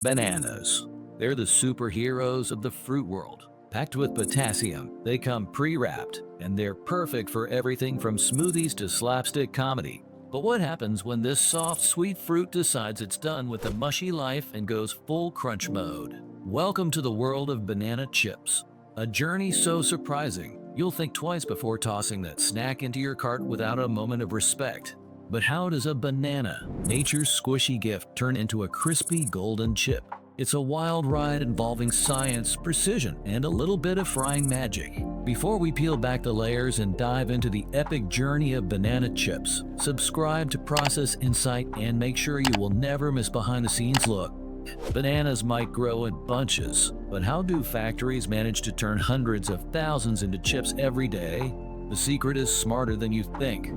Bananas. They're the superheroes of the fruit world. Packed with potassium, they come pre-wrapped, and they're perfect for everything from smoothies to slapstick comedy. But what happens when this soft, sweet fruit decides it's done with a mushy life and goes full crunch mode? Welcome to the world of banana chips. A journey so surprising, you'll think twice before tossing that snack into your cart without a moment of respect. But how does a banana, nature's squishy gift, turn into a crispy golden chip? It's a wild ride involving science, precision, and a little bit of frying magic. Before we peel back the layers and dive into the epic journey of banana chips, subscribe to Process Insight and make sure you will never miss behind-the-scenes look. Bananas might grow in bunches, but how do factories manage to turn hundreds of thousands into chips every day? The secret is smarter than you think.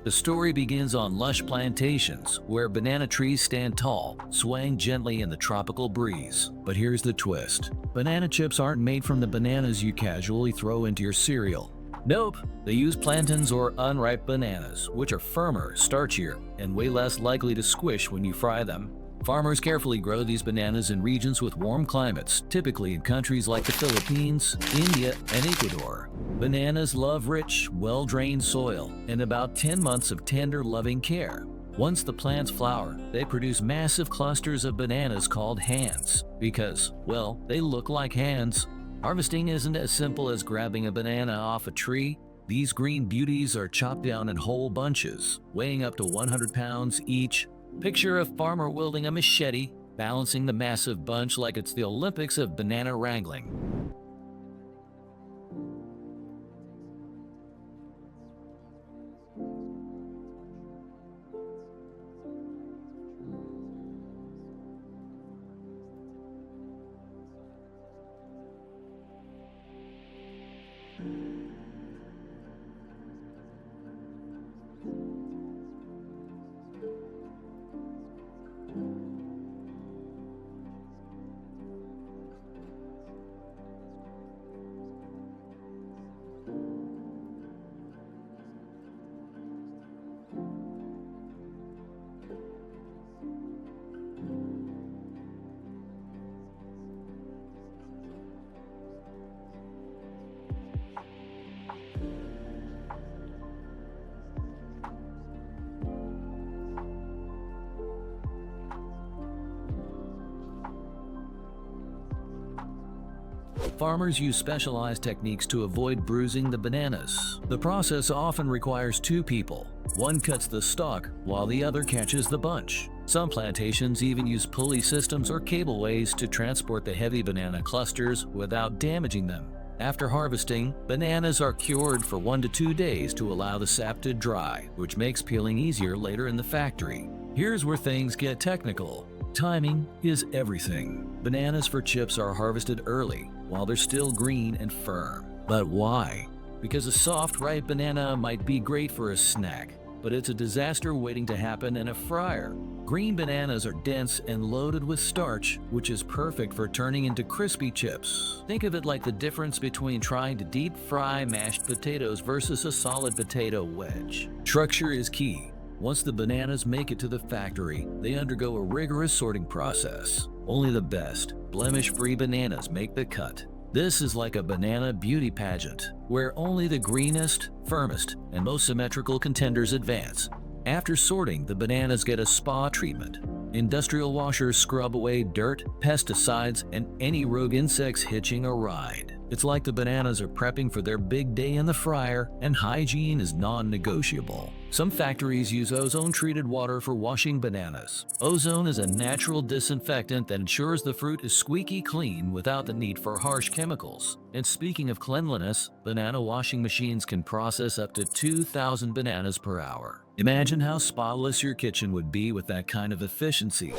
The story begins on lush plantations, where banana trees stand tall, swaying gently in the tropical breeze. But here's the twist. Banana chips aren't made from the bananas you casually throw into your cereal. Nope, they use plantains or unripe bananas, which are firmer, starchier, and way less likely to squish when you fry them. Farmers carefully grow these bananas in regions with warm climates, typically in countries like the Philippines, India, and Ecuador. Bananas love rich, well-drained soil and about 10 months of tender, loving care. Once the plants flower, they produce massive clusters of bananas called hands because, well, they look like hands. Harvesting isn't as simple as grabbing a banana off a tree. These green beauties are chopped down in whole bunches, weighing up to 100 pounds each. Picture a farmer wielding a machete, balancing the massive bunch like it's the Olympics of banana wrangling. Farmers use specialized techniques to avoid bruising the bananas. The process often requires two people. One cuts the stalk while the other catches the bunch. Some plantations even use pulley systems or cableways to transport the heavy banana clusters without damaging them. After harvesting, bananas are cured for 1 to 2 days to allow the sap to dry, which makes peeling easier later in the factory. Here's where things get technical. Timing is everything. Bananas for chips are harvested early, while they're still green and firm. But why? Because a soft, ripe banana might be great for a snack, but it's a disaster waiting to happen in a fryer. Green bananas are dense and loaded with starch, which is perfect for turning into crispy chips. Think of it like the difference between trying to deep fry mashed potatoes versus a solid potato wedge. Structure is key. Once the bananas make it to the factory, they undergo a rigorous sorting process. Only the best, blemish-free bananas make the cut. This is like a banana beauty pageant, where only the greenest, firmest, and most symmetrical contenders advance. After sorting, the bananas get a spa treatment. Industrial washers scrub away dirt, pesticides, and any rogue insects hitching a ride. It's like the bananas are prepping for their big day in the fryer, and hygiene is non-negotiable. Some factories use ozone-treated water for washing bananas. Ozone is a natural disinfectant that ensures the fruit is squeaky clean without the need for harsh chemicals. And speaking of cleanliness, banana washing machines can process up to 2,000 bananas per hour. Imagine how spotless your kitchen would be with that kind of efficiency.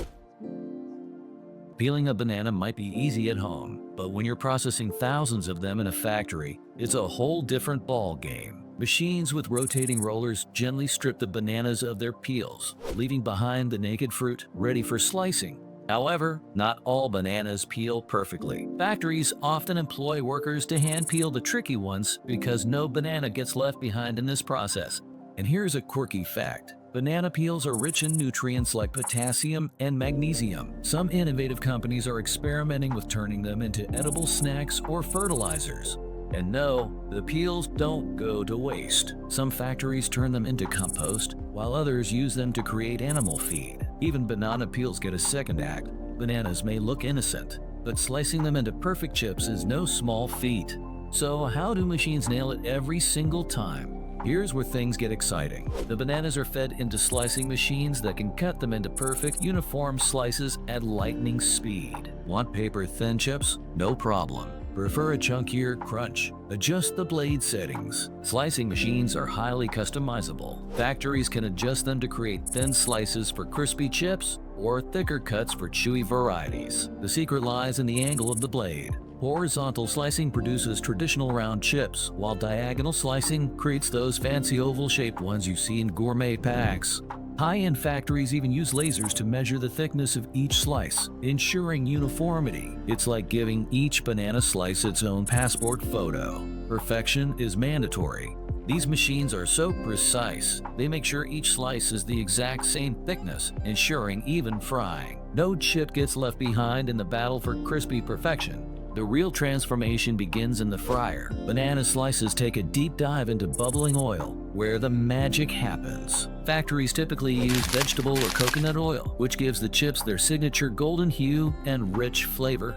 Peeling a banana might be easy at home, but when you're processing thousands of them in a factory, it's a whole different ball game. Machines with rotating rollers gently strip the bananas of their peels, leaving behind the naked fruit ready for slicing. However, not all bananas peel perfectly. Factories often employ workers to hand peel the tricky ones because no banana gets left behind in this process. And here's a quirky fact. Banana peels are rich in nutrients like potassium and magnesium. Some innovative companies are experimenting with turning them into edible snacks or fertilizers. And no, the peels don't go to waste. Some factories turn them into compost, while others use them to create animal feed. Even banana peels get a second act. Bananas may look innocent, but slicing them into perfect chips is no small feat. So how do machines nail it every single time? Here's where things get exciting. The bananas are fed into slicing machines that can cut them into perfect, uniform slices at lightning speed. Want paper-thin chips? No problem. Prefer a chunkier crunch? Adjust the blade settings. Slicing machines are highly customizable. Factories can adjust them to create thin slices for crispy chips or thicker cuts for chewy varieties. The secret lies in the angle of the blade. Horizontal slicing produces traditional round chips, while diagonal slicing creates those fancy oval-shaped ones you see in gourmet packs. High-end factories even use lasers to measure the thickness of each slice, ensuring uniformity. It's like giving each banana slice its own passport photo. Perfection is mandatory. These machines are so precise, they make sure each slice is the exact same thickness, ensuring even frying. No chip gets left behind in the battle for crispy perfection. The real transformation begins in the fryer. Banana slices take a deep dive into bubbling oil, where the magic happens. Factories typically use vegetable or coconut oil, which gives the chips their signature golden hue and rich flavor.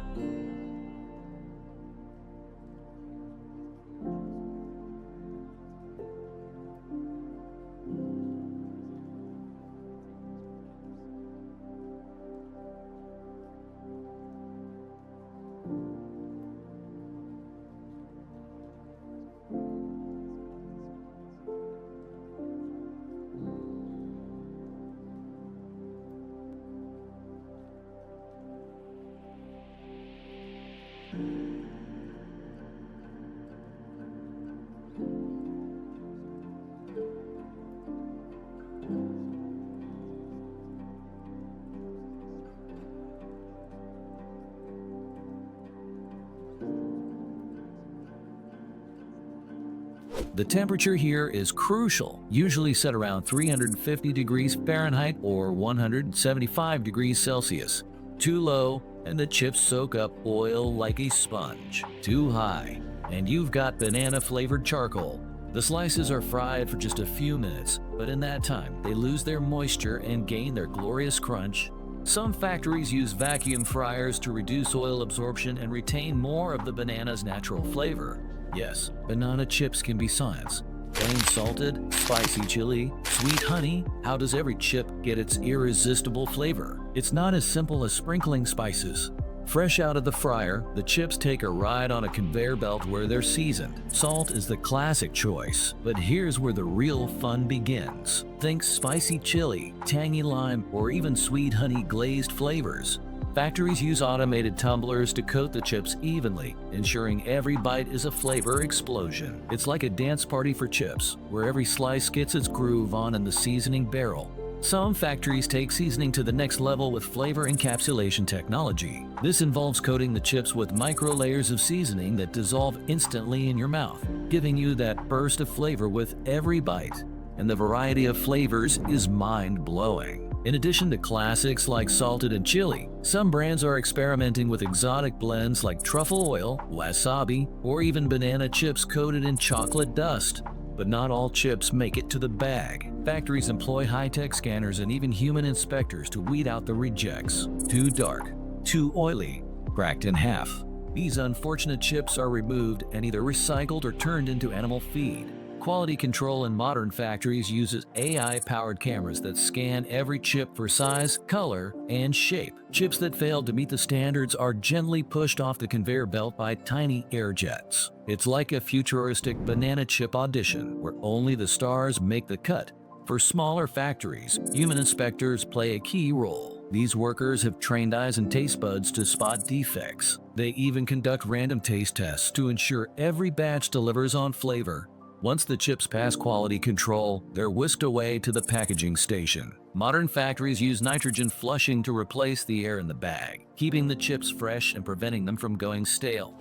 The temperature here is crucial, usually set around 350 degrees Fahrenheit or 175 degrees Celsius. Too low, and the chips soak up oil like a sponge. Too high, and you've got banana-flavored charcoal. The slices are fried for just a few minutes, but in that time, they lose their moisture and gain their glorious crunch. Some factories use vacuum fryers to reduce oil absorption and retain more of the banana's natural flavor. Yes, banana chips can be science. Plain salted, spicy chili, sweet honey. How does every chip get its irresistible flavor? It's not as simple as sprinkling spices. Fresh out of the fryer, the chips take a ride on a conveyor belt where they're seasoned. Salt is the classic choice, but here's where the real fun begins. Think spicy chili, tangy lime, or even sweet honey glazed flavors. Factories use automated tumblers to coat the chips evenly, ensuring every bite is a flavor explosion. It's like a dance party for chips, where every slice gets its groove on in the seasoning barrel. Some factories take seasoning to the next level with flavor encapsulation technology. This involves coating the chips with micro layers of seasoning that dissolve instantly in your mouth, giving you that burst of flavor with every bite. And the variety of flavors is mind-blowing. In addition to classics like salted and chili, some brands are experimenting with exotic blends like truffle oil, wasabi, or even banana chips coated in chocolate dust. But not all chips make it to the bag. Factories employ high-tech scanners and even human inspectors to weed out the rejects. Too dark, too oily, cracked in half. These unfortunate chips are removed and either recycled or turned into animal feed. Quality control in modern factories uses AI-powered cameras that scan every chip for size, color, and shape. Chips that fail to meet the standards are gently pushed off the conveyor belt by tiny air jets. It's like a futuristic banana chip audition, where only the stars make the cut. For smaller factories, human inspectors play a key role. These workers have trained eyes and taste buds to spot defects. They even conduct random taste tests to ensure every batch delivers on flavor. Once the chips pass quality control, they're whisked away to the packaging station. Modern factories use nitrogen flushing to replace the air in the bag, keeping the chips fresh and preventing them from going stale.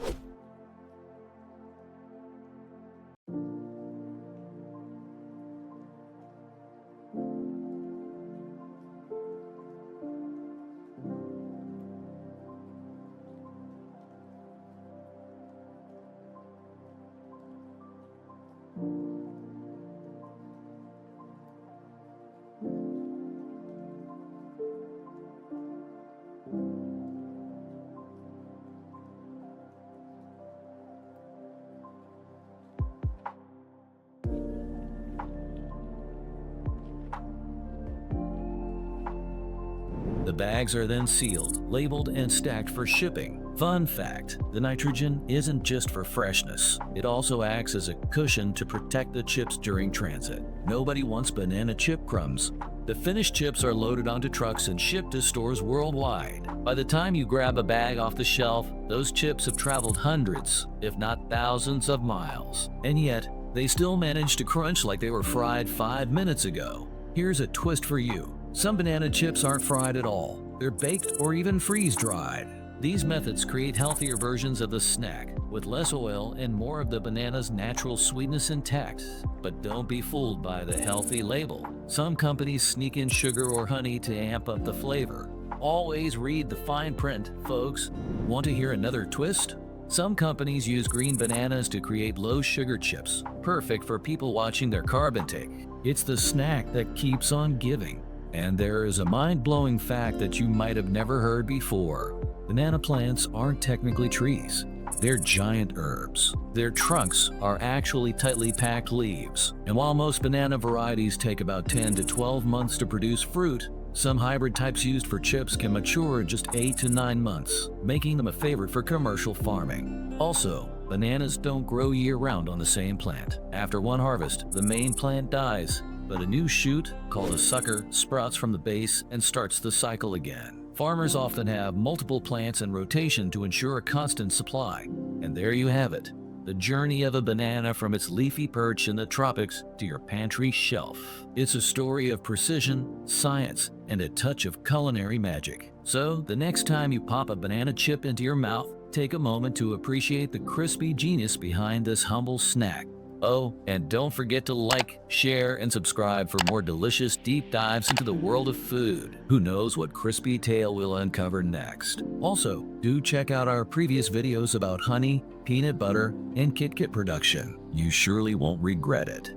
The bags are then sealed, labeled, and stacked for shipping. Fun fact, the nitrogen isn't just for freshness. It also acts as a cushion to protect the chips during transit. Nobody wants banana chip crumbs. The finished chips are loaded onto trucks and shipped to stores worldwide. By the time you grab a bag off the shelf, those chips have traveled hundreds, if not thousands of miles. And yet, they still manage to crunch like they were fried 5 minutes ago. Here's a twist for you. Some banana chips aren't fried at all. They're baked or even freeze-dried. These methods create healthier versions of the snack, with less oil and more of the banana's natural sweetness intact. But don't be fooled by the healthy label. Some companies sneak in sugar or honey to amp up the flavor. Always read the fine print, folks. Want to hear another twist? Some companies use green bananas to create low-sugar chips, perfect for people watching their carb intake. It's the snack that keeps on giving. And there is a mind-blowing fact that you might have never heard before. Banana plants aren't technically trees. They're giant herbs. Their trunks are actually tightly packed leaves. And while most banana varieties take about 10 to 12 months to produce fruit, some hybrid types used for chips can mature in just 8 to 9 months, making them a favorite for commercial farming. Also, bananas don't grow year-round on the same plant. After one harvest, the main plant dies, but a new shoot, called a sucker, sprouts from the base and starts the cycle again. Farmers often have multiple plants in rotation to ensure a constant supply. And there you have it, the journey of a banana from its leafy perch in the tropics to your pantry shelf. It's a story of precision, science, and a touch of culinary magic. So, the next time you pop a banana chip into your mouth, take a moment to appreciate the crispy genius behind this humble snack. Oh, and don't forget to like, share, and subscribe for more delicious deep dives into the world of food. Who knows what crispy tale we'll uncover next? Also, do check out our previous videos about honey, peanut butter, and Kit Kat production. You surely won't regret it.